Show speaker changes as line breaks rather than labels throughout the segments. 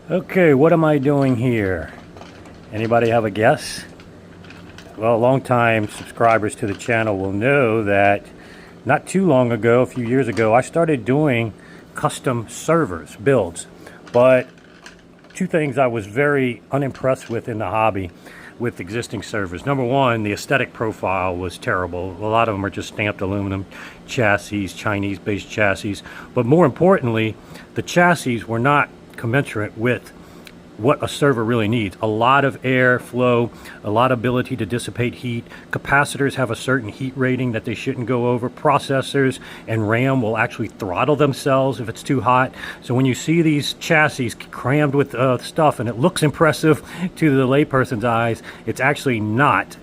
Okay, what am I doing here? Anybody have a guess? Well, long-time subscribers to the channel will know that not too long ago, a few years ago, I started doing custom servers, builds. But two things I was very unimpressed with in the hobby with existing servers. Number one, the aesthetic profile was terrible. A lot of them are just stamped aluminum chassis, Chinese-based chassis. But more importantly, the chassis were not commensurate with what a server really needs. A lot of air flow, a lot of ability to dissipate heat. Capacitors have a certain heat rating that they shouldn't go over. Processors and RAM will actually throttle themselves if it's too hot. So when you see these chassis crammed with stuff and it looks impressive to the layperson's eyes, it's actually not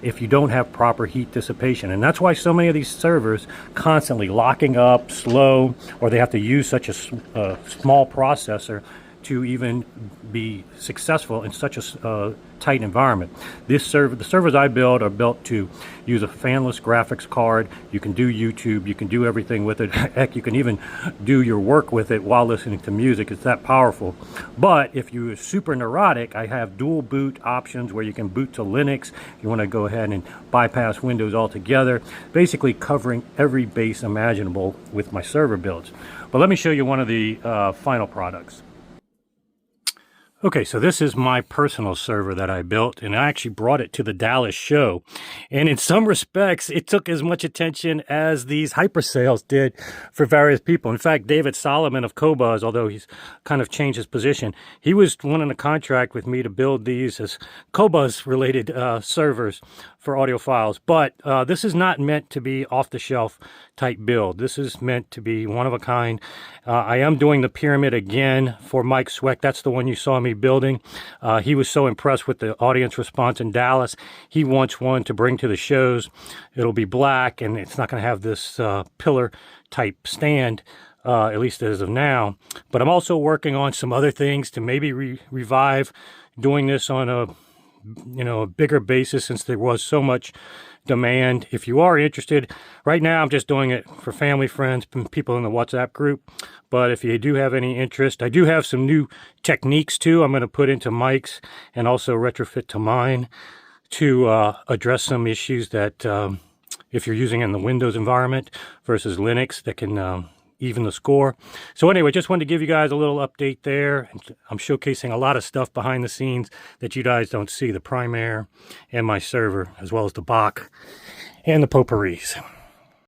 if you don't have proper heat dissipation. And that's why so many of these servers constantly locking up, slow, or they have to use such a small processor to even be successful in such a tight environment. The servers I build are built to use a fanless graphics card. You can do YouTube, you can do everything with it. Heck, you can even do your work with it while listening to music. It's that powerful. But if you're super neurotic, I have dual boot options where you can boot to Linux. If you want to go ahead and bypass Windows altogether, basically covering every base imaginable with my server builds. But let me show you one of the final products. Okay, so this is my personal server that I built, and I actually brought it to the Dallas show. And in some respects, it took as much attention as these hypersales did for various people. In fact, David Solomon of Qobuz, although he's kind of changed his position, he was wanting a contract with me to build these as Qobuz-related servers for audiophiles. But this is not meant to be off-the-shelf type build. This is meant to be one of a kind. I am doing the pyramid again for Mike Sweck. That's the one you saw me building. He was so impressed with the audience response in Dallas. He wants one to bring to the shows. It'll be black, and it's not going to have this pillar type stand, at least as of now. But I'm also working on some other things to maybe revive doing this on a bigger basis, since there was so much demand. If you are interested, right now I'm just doing it for family, friends, people in the WhatsApp group. But if you do have any interest, I do have some new techniques too I'm going to put into mics and also retrofit to mine to address some issues that if you're using in the Windows environment versus Linux, that can even the score. So anyway, just wanted to give you guys a little update there. I'm showcasing a lot of stuff behind the scenes that you guys don't see, the Primaire and my server, as well as the Bach and the potpourris.